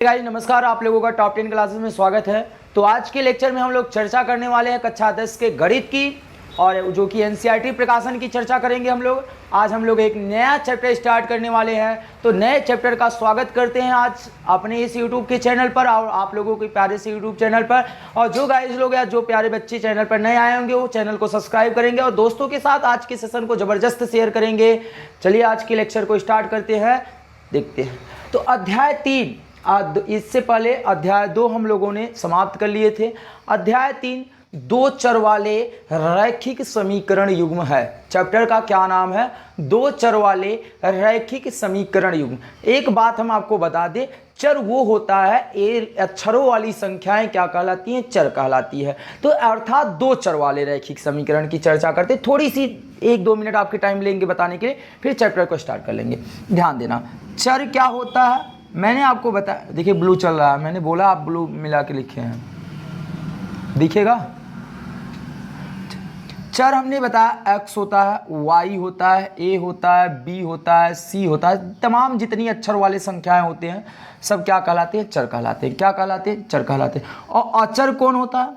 Guys नमस्कार, आप लोगों का टॉप 10 क्लासेस में स्वागत है। तो आज के लेक्चर में हम लोग चर्चा करने वाले हैं कक्षा 10 के गणित की, और जो कि एनसीईआरटी प्रकाशन की चर्चा करेंगे हम लोग। आज हम लोग एक नया चैप्टर स्टार्ट करने वाले हैं। तो नए चैप्टर का स्वागत करते हैं आज अपने इस यूट्यूब के चैनल पर और आप लोगों के प्यारे से यूट्यूब चैनल पर। और जो गाइस लोग या जो प्यारे बच्चे चैनल पर नए आए होंगे वो चैनल को सब्सक्राइब करेंगे और दोस्तों के साथ आज के सेशन को ज़बरदस्त शेयर करेंगे। चलिए आज के लेक्चर को स्टार्ट करते हैं, देखते हैं। तो अध्याय 3, इससे पहले अध्याय 2 हम लोगों ने समाप्त कर लिए थे। अध्याय 3 दो चर वाले रैखिक समीकरण युग्म है। चैप्टर का क्या नाम है? दो चर वाले रैखिक समीकरण युग्म। एक बात हम आपको बता दें, चर वो होता है, ये अक्षरों वाली संख्याएं क्या कहलाती हैं? चर कहलाती है। तो अर्थात दो चर वाले रैखिक समीकरण की चर्चा करते। थोड़ी सी 1-2 मिनट आपके टाइम लेंगे बताने के लिए, फिर चैप्टर को स्टार्ट कर लेंगे। ध्यान देना, चर क्या होता है मैंने आपको बताया। देखिए ब्लू चल रहा है, मैंने बोला आप ब्लू मिला के लिखे हैं, दिखेगा। चर हमने बताया x होता है, y होता है, a होता है, b होता है, c होता है। तमाम जितनी अक्षर वाले संख्याएं होते हैं सब क्या कहलाते हैं? चर कहलाते हैं। क्या कहलाते हैं? चर कहलाते हैं। और अचर कौन होता है?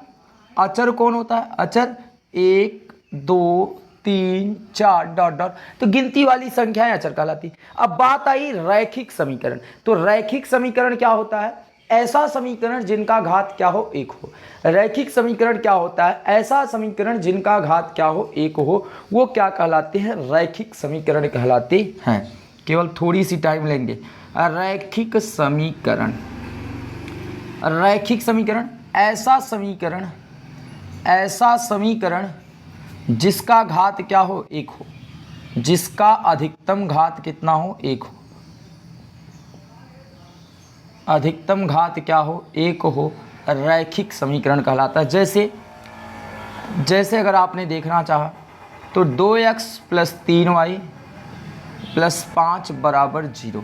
अचर कौन होता है? अचर 1 2 3 4 डॉट डॉट, तो गिनती वाली संख्याएं अचर कहलाती। अब बात आई रैखिक समीकरण। तो रैखिक समीकरण क्या होता है? ऐसा समीकरण जिनका घात क्या हो? 1 हो। रैखिक समीकरण क्या होता है? ऐसा समीकरण जिनका घात क्या हो? 1 हो। वो क्या कहलाते हैं? रैखिक समीकरण कहलाते हैं। केवल थोड़ी सी टाइम लेंगे। रैखिक समीकरण, रैखिक समीकरण ऐसा समीकरण जिसका घात क्या हो? 1 हो, जिसका अधिकतम घात कितना हो? 1 हो। अधिकतम घात क्या हो? 1 हो, रैखिक समीकरण कहलाता है। जैसे अगर आपने देखना चाहा तो 2x + 3y + 5 = 0।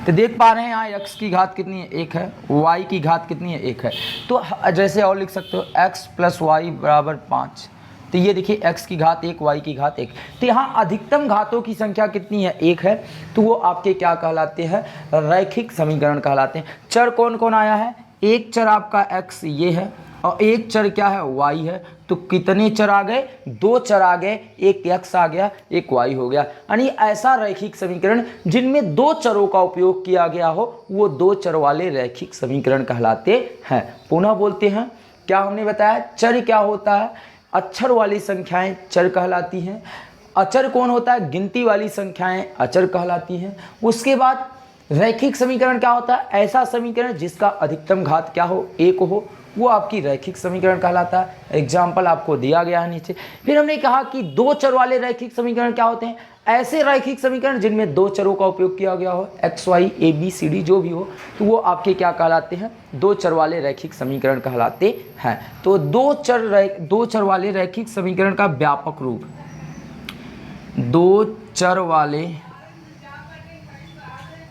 तो देख पा रहे हैं यहाँ x की घात कितनी है? 1 है। y की घात कितनी है? 1 है। तो जैसे और लिख सकते हो x + y = 5। तो ये देखिए x की घात 1, y की घात 1। तो यहाँ अधिकतम घातों की संख्या कितनी है? 1 है। तो वो आपके क्या कहलाते हैं? रैखिक समीकरण कहलाते हैं। चर कौन कौन आया है? एक चर आपका x ये है और एक चर क्या है? y है। तो कितने चर आ गए? 2 चर आ गए, एक x आ गया, एक y हो गया। यानी ऐसा रैखिक समीकरण जिनमें 2 चरों का उपयोग किया गया हो वो 2 चर वाले रैखिक समीकरण कहलाते हैं। पुनः बोलते हैं, क्या हमने बताया? चर क्या होता है? अक्षर वाली संख्याएं चर कहलाती हैं। अचर कौन होता है? गिनती वाली संख्याएं अचर कहलाती हैं। उसके बाद रैखिक समीकरण क्या होता है? ऐसा समीकरण जिसका अधिकतम घात क्या हो? 1 हो, वो आपकी रैखिक समीकरण कहलाता है। एग्जाम्पल आपको दिया गया है नीचे। फिर हमने कहा कि 2 चर वाले रैखिक समीकरण क्या होते हैं? ऐसे रैखिक समीकरण जिनमें 2 चरों का उपयोग किया गया हो, x y a b c d जो भी हो, तो वो आपके क्या कहलाते हैं? 2 चर वाले रैखिक समीकरण कहलाते हैं। तो 2 चर वाले रैखिक समीकरण का व्यापक रूप, 2 चर वाले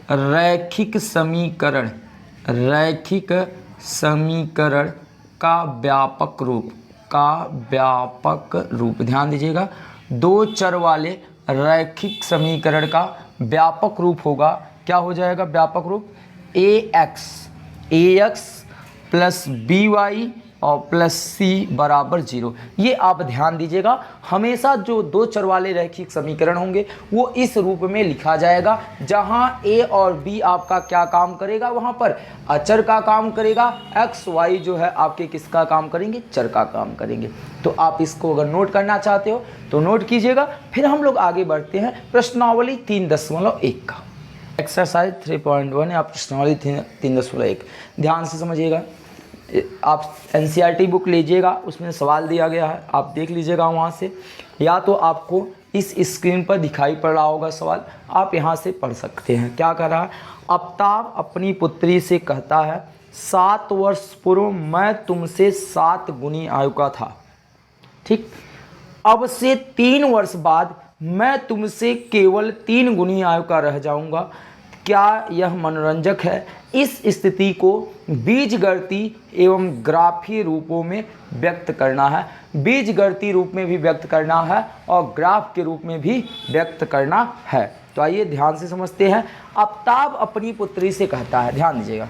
रैखिक समीकरण का व्यापक रूप, ध्यान दीजिएगा। 2 चर वाले रैखिक समीकरण का व्यापक रूप होगा, क्या हो जाएगा व्यापक रूप? ax + by और +c = 0। ये आप ध्यान दीजिएगा, हमेशा जो 2 चर वाले रैखिक समीकरण होंगे वो इस रूप में लिखा जाएगा, जहां a और b आपका क्या काम करेगा? वहां पर अचर का काम करेगा। x y जो है आपके किसका काम करेंगे? चर का काम करेंगे। तो आप इसको अगर नोट करना चाहते हो तो नोट कीजिएगा। फिर हम लोग आगे बढ़ते हैं प्रश्नावली 3.1 का। एक्सरसाइज 3.1 या प्रश्नावली 3.1 ध्यान से समझिएगा। आप एनसीईआरटी बुक लीजिएगा, उसमें सवाल दिया गया है, आप देख लीजिएगा वहाँ से, या तो आपको इस स्क्रीन पर दिखाई पड़ रहा होगा सवाल, आप यहाँ से पढ़ सकते हैं। क्या कर रहा है? आफ्ताब अपनी पुत्री से कहता है, 7 वर्ष पूर्व मैं तुमसे 7 गुनी आयु का था, ठीक। अब से 3 वर्ष बाद मैं तुमसे केवल 3 गुनी आयु का रह जाऊंगा। क्या यह मनोरंजक है? इस स्थिति को बीजगणिती एवं ग्राफीय रूपों में व्यक्त करना है। बीजगणितीय रूप में भी व्यक्त करना है और ग्राफ के रूप में भी व्यक्त करना है। तो आइए ध्यान से समझते हैं। आफ्ताब अपनी पुत्री से कहता है, ध्यान दीजिएगा,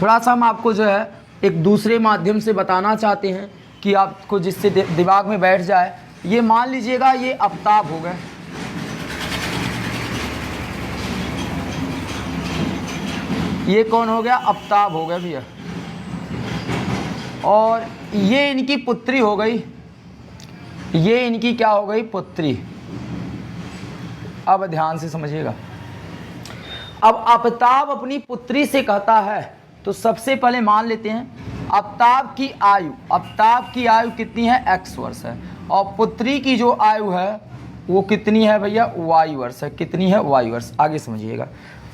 थोड़ा सा हम आपको जो है एक दूसरे माध्यम से बताना चाहते हैं कि आपको जिससे दिमाग में बैठ जाए। ये मान लीजिएगा ये आफ्ताब हो गए, ये कौन हो गया, आफ्ताब हो गया भैया, और ये इनकी पुत्री हो गई, ये इनकी क्या हो गई, पुत्री। अब ध्यान से समझिएगा, अब आफ्ताब अपनी पुत्री से कहता है, तो सबसे पहले मान लेते हैं आफ्ताब की आयु कितनी है, x वर्ष है, और पुत्री की जो आयु है वो कितनी है भैया, y वर्ष है। कितनी है, y वर्ष। आगे समझिएगा,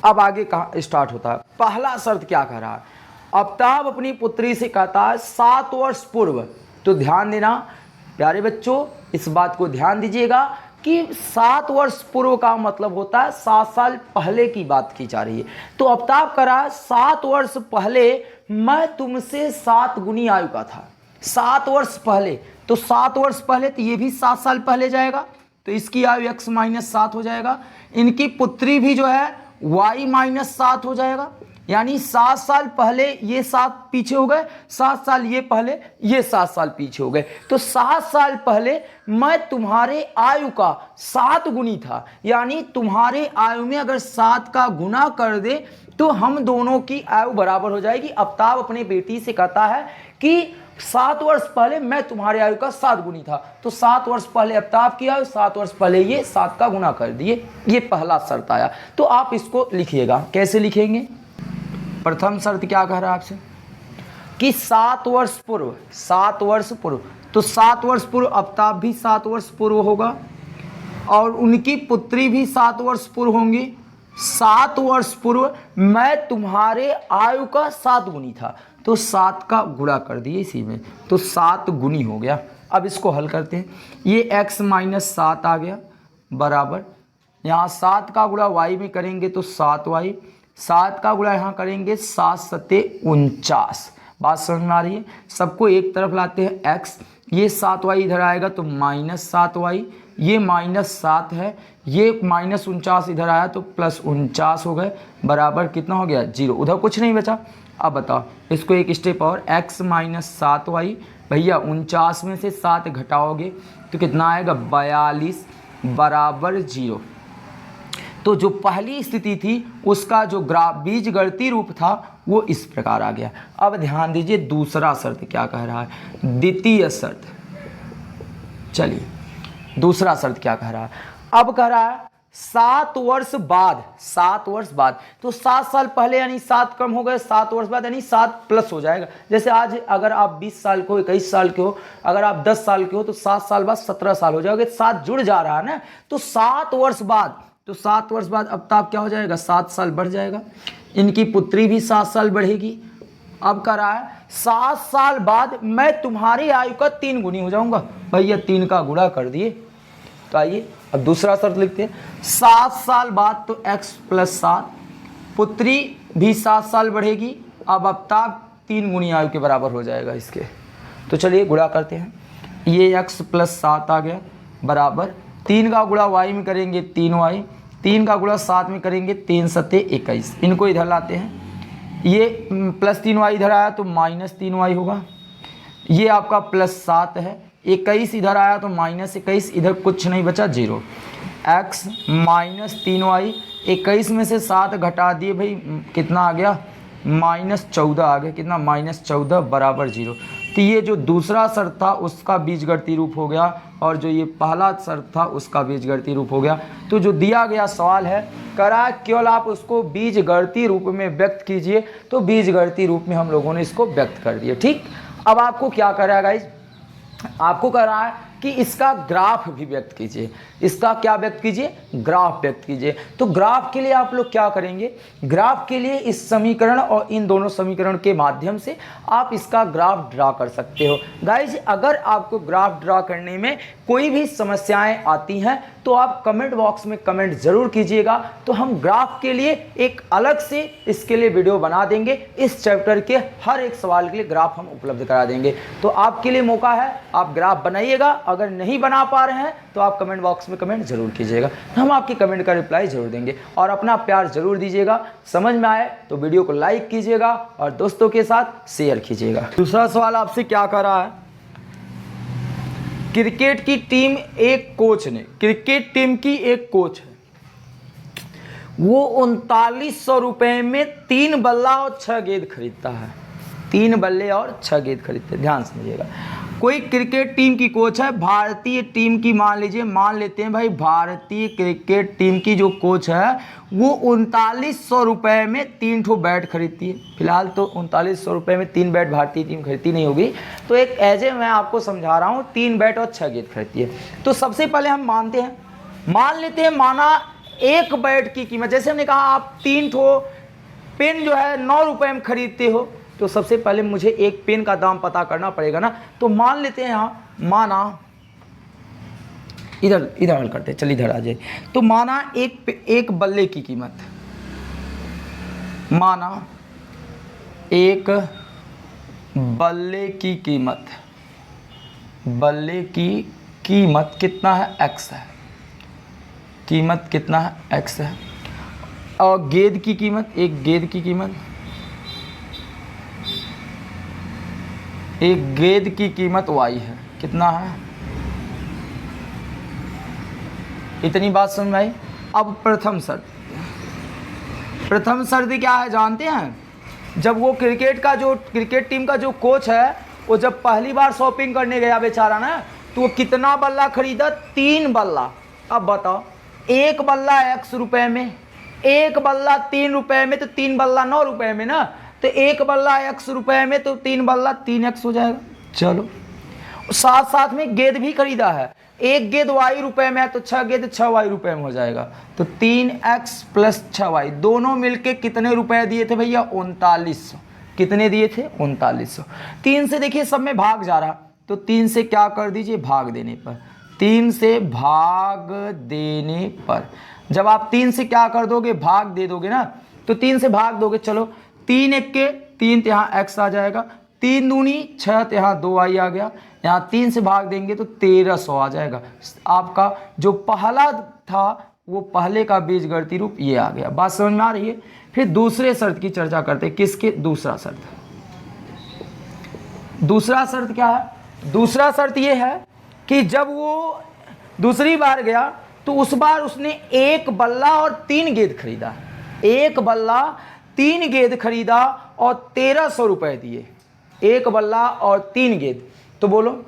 अब आगे कहाँ स्टार्ट होता है। पहला शर्त क्या कह रहा है, आफ्ताब अपनी पुत्री से कहता है 7 वर्ष पूर्व। तो ध्यान देना प्यारे बच्चों, इस बात को ध्यान दीजिएगा कि 7 वर्ष पूर्व का मतलब होता है 7 साल पहले की बात की जा रही है। तो आफ्ताब कह रहा है 7 वर्ष पहले मैं तुमसे 7 गुनी आयु का था। 7 वर्ष पहले, तो 7 वर्ष पहले तो ये भी 7 साल पहले जाएगा, तो इसकी आयु x - 7 हो जाएगा। इनकी पुत्री भी जो है y - 7 हो जाएगा, यानी 7 साल पहले ये 7 पीछे हो गए, 7 साल ये पहले, ये 7 साल पीछे हो गए। तो 7 साल पहले मैं तुम्हारे आयु का 7 गुनी था, यानी तुम्हारे आयु में अगर 7 का गुना कर दे तो हम दोनों की आयु बराबर हो जाएगी। आफ्ताब अपने बेटी से कहता है कि 7 वर्ष पहले मैं तुम्हारे आयु का 7 गुनी था, तो 7 वर्ष पहले आफ्ताब की आयु, 7 वर्ष पहले ये 7 का गुना कर दिए। ये पहला शर्त आया। तो आप इसको लिखिएगा, कैसे लिखेंगे। प्रथम शर्त क्या कह रहा है आपसे कि 7 वर्ष पूर्व, 7 वर्ष पूर्व, तो 7 वर्ष पूर्व आफ्ताब भी 7 वर्ष पूर्व होगा और उनकी पुत्री भी 7 वर्ष पूर्व होंगी। 7 वर्ष पूर्व मैं तुम्हारे आयु का 7 गुनी था, तो 7 का गुणा कर दिए इसी में, तो 7 गुनी हो गया। अब इसको हल करते हैं, ये x - 7 आ गया बराबर, यहाँ 7 का गुणा y में करेंगे तो 7y, 7 का गुणा यहाँ करेंगे 7 × 7 = 49। बात समझ में आ रही है। सबको एक तरफ लाते हैं x, ये 7y इधर आएगा तो -7y, ये -7 है, ये -49 इधर आया तो +49 हो गए, बराबर कितना हो गया, 0। उधर कुछ नहीं बचा। अब बताओ इसको एक स्टेप और, x - 7y भैया 49 में से 7 घटाओगे तो कितना आएगा, 42 बराबर 0। तो जो पहली स्थिति थी उसका जो बीजगणितीय रूप था वो इस प्रकार आ गया। अब ध्यान दीजिए दूसरा शर्त क्या कह रहा है, द्वितीय शर्त। चलिए दूसरा शर्त क्या कह रहा है, अब कह रहा है 7 वर्ष बाद, 7 वर्ष बाद, तो 7 साल पहले यानी 7 कम हो गए, 7 वर्ष बाद यानी 7 प्लस हो जाएगा। जैसे आज अगर आप 20 साल के हो, 21 साल के हो, अगर आप 10 साल के हो तो 7 साल बाद 17 साल हो जाओगे, 7 जुड़ जा रहा है ना। तो 7 वर्ष बाद, तो 7 वर्ष बाद आफ्ताब क्या हो जाएगा, 7 साल बढ़ जाएगा, इनकी पुत्री भी 7 साल बढ़ेगी। अब कह रहा है 7 साल बाद मैं तुम्हारी आयु का 3 गुनी हो जाऊंगा। भैया 3 का गुणा कर दिए। तो आइए अब दूसरा शर्त लिखते हैं, 7 साल बाद तो x + 7, पुत्री भी 7 साल बढ़ेगी। अब आफ्ताब 3 गुनी आयु के बराबर हो जाएगा इसके। तो चलिए गुणा करते हैं, ये x + 7 आ गया बराबर 3 का गुणा y में करेंगे 3y, 3 का गुणा 7 में करेंगे 3 × 7 = 21। इनको इधर लाते हैं, ये +3y इधर आया तो -3y होगा, ये आपका +7 है, 21 इधर आया तो -21, इधर कुछ नहीं बचा 0। x - 3y, 21 में से 7 घटा दिए भाई कितना आ गया, -14 आ गया। कितना, -14 बराबर 0। तो ये जो दूसरा शर्त था उसका बीजगणितीय रूप हो गया और जो ये पहला शर्त था उसका बीजगणितीय रूप हो गया। तो जो दिया गया सवाल है करा केवल आप उसको बीजगणितीय रूप में व्यक्त कीजिए, तो बीजगणितीय रूप में हम लोगों ने इसको व्यक्त कर दिया। ठीक, अब आपको क्या कर रहा है गाइज, आपको कह रहा है कि इसका ग्राफ भी व्यक्त कीजिए। इसका क्या व्यक्त कीजिए, ग्राफ व्यक्त कीजिए। तो ग्राफ के लिए आप लोग क्या करेंगे, ग्राफ के लिए इस समीकरण और इन दोनों समीकरण के माध्यम से आप इसका ग्राफ ड्रा कर सकते हो। गाइज अगर आपको ग्राफ ड्रा करने में कोई भी समस्याएं आती हैं तो आप कमेंट बॉक्स में कमेंट ज़रूर कीजिएगा, तो हम ग्राफ के लिए एक अलग से इसके लिए वीडियो बना देंगे। इस चैप्टर के हर एक सवाल के लिए ग्राफ हम उपलब्ध करा देंगे। तो आपके लिए मौका है, आप ग्राफ बनाइएगा अगर नहीं बना पा रहे हैं तो आप कमेंट बॉक्स में कमेंट जरूर कीजिएगा, हम आपकी कमेंट का रिप्लाई जरूर देंगे। और अपना प्यार जरूर दीजिएगा, समझ में आए तो वीडियो को लाइक कीजिएगा और दोस्तों के साथ शेयर कीजिएगा। दूसरा सवाल आपसे क्या कर रहा है, क्रिकेट की टीम एक कोच ने, क्रिकेट टीम की एक कोच है, वो 3900 रुपये में 3 बल्ला और 6 गेंद खरीदता है, 3 बल्ले और 6 गेंद खरीदते हैं। ध्यान समझिएगा, कोई क्रिकेट टीम की कोच है, भारतीय टीम की, मान लीजिए, मान लेते हैं भाई भारतीय क्रिकेट टीम की जो कोच है वो 3900 रुपये में 3 ठो बैट खरीदती है। फिलहाल तो 3900 रुपये में 3 बैट भारतीय टीम खरीदती नहीं होगी, तो एक एजे मैं आपको समझा रहा हूँ, 3 बैट और 6 गेंद खरीदती है। तो सबसे पहले हम मानते हैं, मान लेते हैं, माना एक बैट की कीमत, जैसे हमने कहा आप 3 ठो पेन जो है 9 रुपये में खरीदते हो, तो सबसे पहले मुझे एक पेन का दाम पता करना पड़ेगा ना। तो मान लेते हैं यहाँ, माना इधर हल करते हैं, चलिए इधर आ जाए। तो माना एक बल्ले की कीमत, माना एक बल्ले की कीमत, बल्ले की कीमत कितना है, x है, कीमत कितना है, x है। और गेंद की कीमत, एक गेंद की कीमत, एक गेंद की कीमत y है, कितना है, इतनी बात समझ में आई। अब प्रथम शर्त, प्रथम शर्त क्या है जानते हैं, जब वो क्रिकेट टीम का जो कोच है वो जब पहली बार शॉपिंग करने गया बेचारा ना, तो वो कितना बल्ला खरीदा, 3 बल्ला। अब बताओ, एक बल्ला x रुपए में, एक बल्ला 3 रुपए में, तो 3 बल्ला 9 रुपए में ना, तो एक बल्ला x रुपए में, तो 3 बल्ला 3x हो जाएगा। चलो, साथ साथ में गेंद भी खरीदा है, एक गेंद y रुपए में है तो 6 गेंद 6y रुपए में हो जाएगा, तो 3x प्लस 6y दोनों मिलके कितने रुपए दिए थे भैया, 3900। कितने दिए थे, 3900। 3 से देखिए सब में भाग जा रहा, तो 3 से क्या कर दीजिए, भाग देने पर, 3 से भाग देने पर, जब आप 3 से क्या कर दोगे, भाग दे दोगे ना, तो 3 से भाग दोगे, चलो 3 एक के 3, तो यहाँ x आ जाएगा, 3 दूनी 6, तो यहाँ 2y आ गया, यहाँ 3 से भाग देंगे तो 1300 आ जाएगा। आपका जो पहला था वो पहले का बीजगणितीय रूप ये आ गया। बात समझ में आ रही है। फिर दूसरे शर्त की चर्चा करते हैं, किसके, दूसरा शर्त। दूसरा शर्त क्या है, दूसरा शर्त ये है कि जब वो दूसरी बार गया तो उस बार उसने एक बल्ला और 3 गेंद खरीदा, एक बल्ला 3 गेंद खरीदा और 1300 रुपए दिए, एक बल्ला और 3 गेंद। तो बोलो,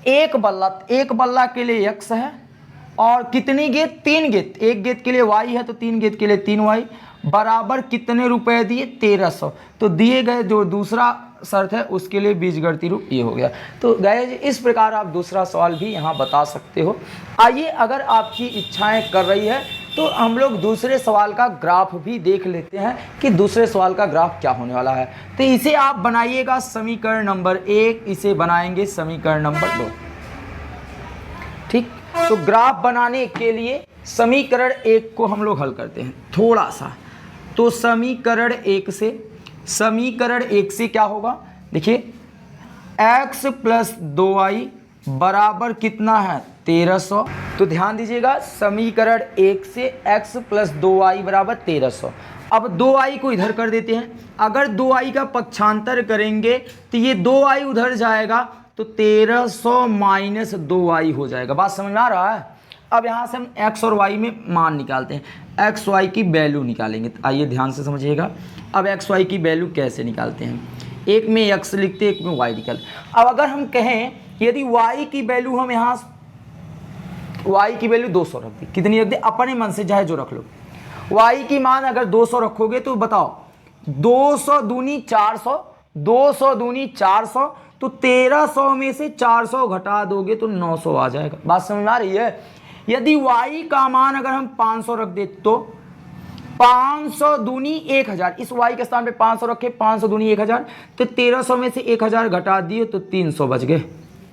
एक बल्ला के लिए x है और कितनी गेंद, 3 गेंद, एक गेंद के लिए y है तो 3 गेंद के लिए 3y, बराबर कितने रुपए दिए, 1300। तो दिए गए जो दूसरा शर्त है उसके लिए बीजगणितीय रूप ये हो गया। तो गाइस इस प्रकार आप दूसरा सवाल भी यहाँ बता सकते हो। आइए, अगर आपकी इच्छाएं कर रही है तो हम लोग दूसरे सवाल का ग्राफ भी देख लेते हैं कि दूसरे सवाल का ग्राफ क्या होने वाला है। तो इसे आप बनाइएगा समीकरण नंबर 1, इसे बनाएंगे समीकरण नंबर 2। ठीक, तो ग्राफ बनाने के लिए समीकरण 1 को हम लोग हल करते हैं थोड़ा सा। तो समीकरण 1 से क्या होगा, देखिए x प्लस 2y बराबर कितना है, 1300। तो ध्यान दीजिएगा, समीकरण 1 से x प्लस 2y बराबर 1300। अब 2i को इधर कर देते हैं, अगर 2i का पक्षांतर करेंगे तो ये 2i उधर जाएगा, तो 1300 माइनस 2i हो जाएगा। बात समझ में आ रहा है। अब यहाँ से हम x और y में मान निकालते हैं, x y की वैल्यू निकालेंगे। तो आइए ध्यान से समझिएगा, अब x y की वैल्यू कैसे निकालते हैं, एक में x लिखते हैं, एक में y निकालते। अब अगर हम कहें यदि y की वैल्यू हम यहाँ y की वैल्यू 200 रख दी, कितनी रख दी, अपने मन से चाहे जो रख लो, y की मान अगर 200 रखोगे तो बताओ 200 दूनी 400, 200 दूनी 400, तो 1300 में से 400 घटा दोगे तो 900 आ जाएगा। बात समझ में आ रही है। यदि y का मान अगर हम 500 रख दे तो 500 दूनी 1000, इस y के स्थान पे 500 रखे, 500 दूनी 1000, तो 1300 में से 1000 घटा दिए तो 300 बच गए।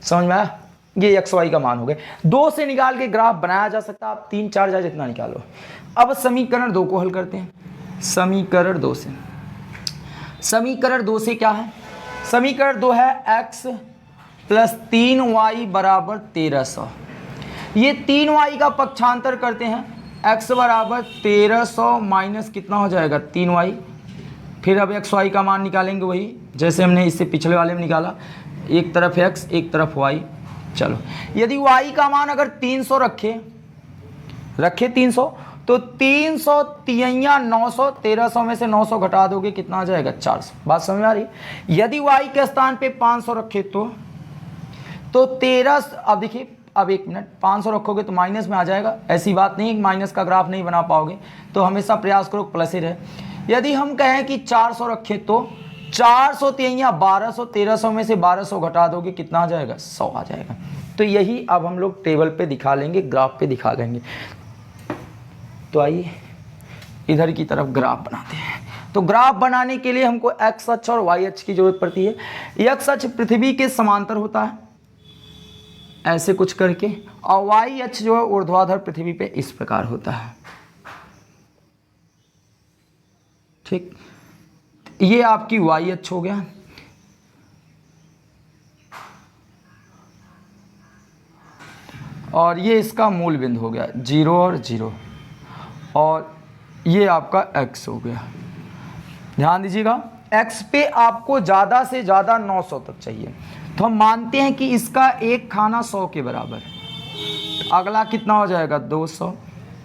समझ में आया, ये x y का मान हो गए। 2 से निकाल के ग्राफ बनाया जा सकता है, आप 3 4 जा जितना निकालो। अब समीकरण 2 को हल करते हैं। समीकरण 2 से क्या है, समीकरण 2 है x प्लस 3y बराबर 1300। ये 3y का पक्षांतर करते हैं, x बराबर 1300 माइनस कितना हो जाएगा 3y। फिर अब x y का मान निकालेंगे वही जैसे हमने इससे पिछले वाले में निकाला, एक तरफ x एक तरफ y। चलो यदि y का मान अगर 300 रखे 300, तो 300 तिहैया 900, 1300 में से 900 घटा दोगे कितना आ जाएगा 400। बात समझ में आ रही? यदि y के स्थान पे 500 रखे तो 13, अब देखिए, अब एक मिनट, 500 रखोगे तो माइनस में आ जाएगा। ऐसी बात नहीं माइनस का ग्राफ नहीं बना पाओगे, तो हमेशा प्रयास करो प्लस ही रहे। यदि हम कहें कि 400 रखें तो 400 तिहैया 1200, 1300 में से 1200 घटा दोगे कितना आ जाएगा 100 आ जाएगा। तो यही अब हम लोग टेबल पे दिखा लेंगे, ग्राफ पे दिखा लेंगे। तो आइए इधर की तरफ ग्राफ बनाते हैं। तो ग्राफ बनाने के लिए हमको एक्स अक्ष और वाई अक्ष की जरूरत पड़ती है। एक्स अक्ष पृथ्वी के समांतर होता है ऐसे कुछ करके, और वाई अक्ष जो है ऊर्ध्वाधर पृथ्वी पे इस प्रकार होता है। ठीक, ये आपकी वाई अक्ष हो गया। और ये इसका मूल बिंदु हो गया 0 और 0, और ये आपका x हो गया। ध्यान दीजिएगा, x पे आपको ज़्यादा से ज़्यादा 900 तक चाहिए, तो हम मानते हैं कि इसका एक खाना 100 के बराबर है। अगला कितना हो जाएगा 200,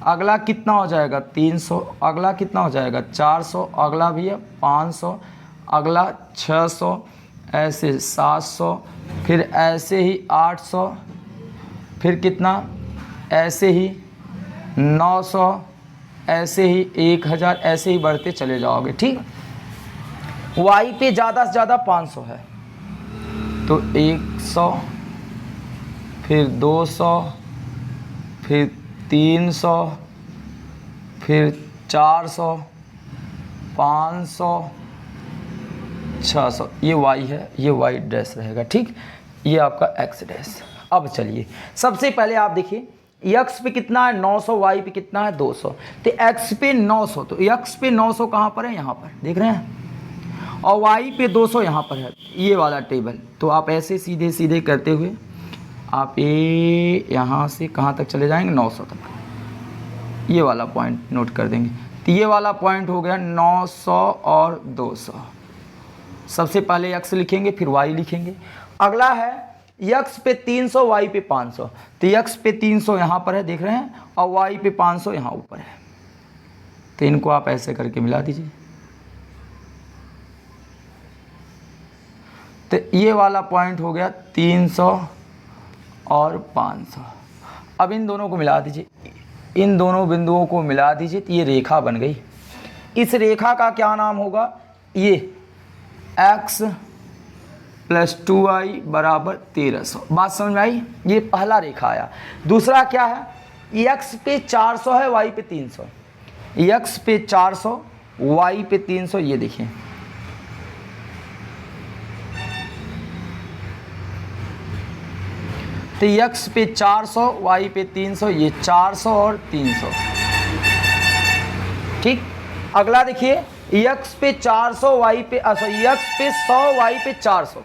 अगला कितना हो जाएगा 300, अगला कितना हो जाएगा 400, अगला भी है 500, अगला 600, ऐसे 700, फिर ऐसे ही 800, फिर कितना ऐसे ही 900, ऐसे ही 1000, ऐसे ही बढ़ते चले जाओगे। ठीक, y पे ज़्यादा से ज़्यादा 500 है, तो 100, फिर 200, फिर 300, फिर 400, 500, 600। ये y है, ये y डैश रहेगा। ठीक, ये आपका x डैश। अब चलिए सबसे पहले आप देखिए x पे कितना है 900, y पे कितना है 200, तो x पे 900, तो x पे 900 कहाँ पर है, यहाँ पर देख रहे हैं, और y पे 200 यहाँ पर है, ये वाला टेबल। तो आप ऐसे सीधे सीधे करते हुए आप ये यहाँ से कहाँ तक चले जाएंगे 900 तक, ये वाला पॉइंट नोट कर देंगे। तो ये वाला पॉइंट हो गया 900 और 200। सबसे पहले x लिखेंगे फिर y लिखेंगे। अगला है x पे 300, y पे 500, तो x पे 300 यहाँ पर है देख रहे हैं, और y पे 500 यहाँ ऊपर है। तो इनको आप ऐसे करके मिला दीजिए। तो ये वाला पॉइंट हो गया 300 और 500। अब इन दोनों को मिला दीजिए, इन दोनों बिंदुओं को मिला दीजिए, तो ये रेखा बन गई। इस रेखा का क्या नाम होगा, ये x प्लस 2y बराबर 1300। बात समझ में आई? ये पहला रेखा आया। दूसरा क्या है, x पे 400 है, y पे 300, x पे 400, y पे 300। ये देखिए, तो x पे 400, y पे 300, ये 400 और 300। ठीक, अगला देखिए x पे 400, y पे x पे 100, y पे 400।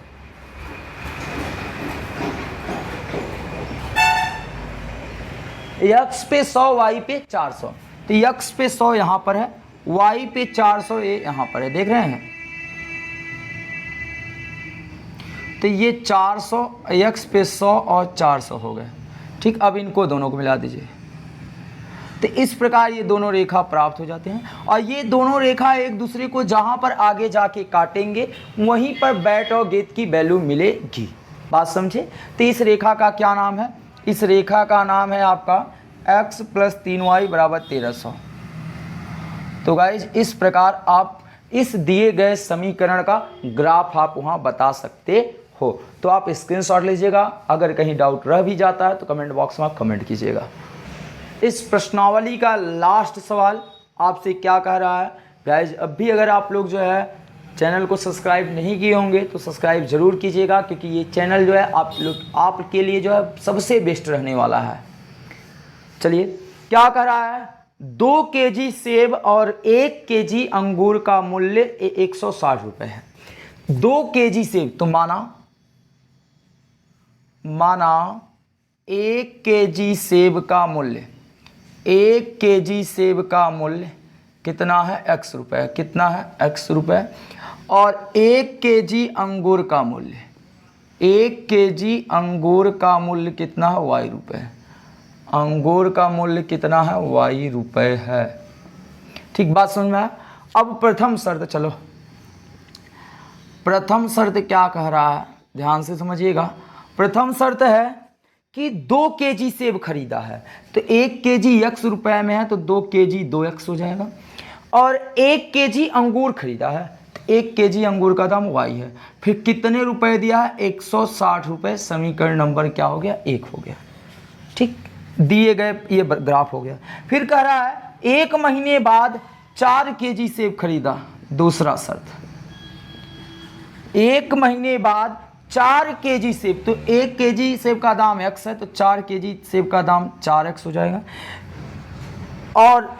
x पे 100, y पे 400, तो x पे 100 यहाँ पर है, y पे 400 ये यहाँ पर है, देख रहे हैं। तो ये 400, x पे 100 और 400 हो गए। ठीक, अब इनको दोनों को मिला दीजिए, तो इस प्रकार ये दोनों रेखा प्राप्त हो जाते हैं। और ये दोनों रेखा एक दूसरे को जहाँ पर आगे जाके काटेंगे वहीं पर बैट और गेंद की वैल्यू मिलेगी। बात समझे? तो इस रेखा का क्या नाम है, इस रेखा का नाम है आपका x प्लस 3y बराबर 1300। तो गाइज इस प्रकार आप इस दिए गए समीकरण का ग्राफ आप वहाँ बता सकते हो। तो आप स्क्रीनशॉट लीजिएगा, अगर कहीं डाउट रह भी जाता है तो कमेंट बॉक्स में आप कमेंट कीजिएगा। इस प्रश्नावली का लास्ट सवाल आपसे क्या कह रहा है गाइज, अब भी अगर आप लोग जो है चैनल को सब्सक्राइब नहीं किए होंगे तो सब्सक्राइब ज़रूर कीजिएगा, क्योंकि ये चैनल जो है आपके लिए जो है सबसे बेस्ट रहने वाला है। चलिए क्या कह रहा है, 2 केजी सेब और 1 केजी अंगूर का मूल्य 160 रुपये है। 2 केजी सेब, तो माना माना 1 केजी सेब का मूल्य, 1 केजी सेब का मूल्य कितना है, x रुपये, कितना है, x रुपये। और 1 केजी अंगूर का मूल्य, 1 केजी अंगूर का मूल्य कितना है, y रुपये। अंगूर का मूल्य कितना है, y रुपये है। ठीक बात समझ में आया। अब प्रथम शर्त, चलो प्रथम शर्त क्या कह रहा है, ध्यान से समझिएगा। प्रथम शर्त है कि 2 केजी सेब खरीदा है, तो 1 केजी x रुपये में है तो 2 केजी 2x हो जाएगा। और 1 केजी अंगूर खरीदा है, 1 केजी अंगूर का दाम y है। फिर कितने रुपए दिया है, 160 रुपये। समीकरण नंबर क्या हो गया, 1 हो गया। ठीक, दिए गए ये ग्राफ हो गया। फिर कह रहा है 1 महीने बाद 4 केजी सेब खरीदा, दूसरा शर्त। 1 महीने बाद 4 केजी सेब, तो 1 केजी सेब का दाम x है तो 4 केजी सेब का दाम 4x हो जाएगा। और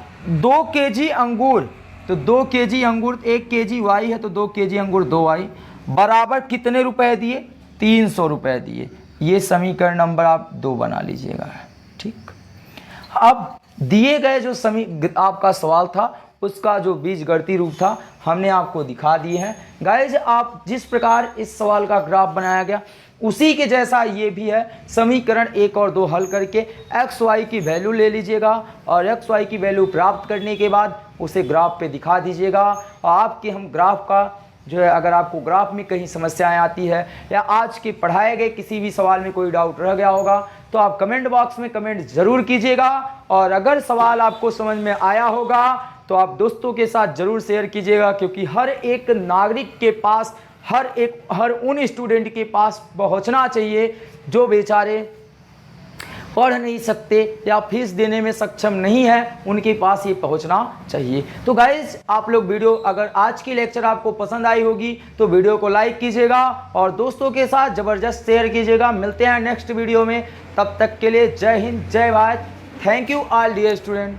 2 केजी अंगूर, तो 2 केजी अंगूर, 1 केजी y है तो 2 केजी अंगूर 2y, बराबर कितने रुपए दिए, 300 रुपये दिए। ये समीकरण नंबर आप 2 बना लीजिएगा। ठीक, अब दिए गए जो आपका सवाल था उसका जो बीजगणितीय रूप था हमने आपको दिखा दिए हैं। गाइज आप जिस प्रकार इस सवाल का ग्राफ बनाया गया उसी के जैसा ये भी है। समीकरण 1 और 2 हल करके एक्स वाई की वैल्यू ले लीजिएगा और एक्स वाई की वैल्यू प्राप्त करने के बाद उसे ग्राफ पे दिखा दीजिएगा। और आपके हम ग्राफ का जो है, अगर आपको ग्राफ में कहीं समस्याएं आती है या आज के पढ़ाए गए किसी भी सवाल में कोई डाउट रह गया होगा तो आप कमेंट बॉक्स में कमेंट जरूर कीजिएगा। और अगर सवाल आपको समझ में आया होगा तो आप दोस्तों के साथ जरूर शेयर कीजिएगा, क्योंकि हर एक नागरिक के पास, हर उन स्टूडेंट के पास पहुंचना चाहिए जो बेचारे पढ़ नहीं सकते या फीस देने में सक्षम नहीं है, उनके पास ये पहुंचना चाहिए। तो गाइज आप लोग वीडियो, अगर आज की लेक्चर आपको पसंद आई होगी तो वीडियो को लाइक कीजिएगा और दोस्तों के साथ ज़बरदस्त शेयर कीजिएगा। मिलते हैं नेक्स्ट वीडियो में, तब तक के लिए जय हिंद, जय Bharat. Thank you all dear student.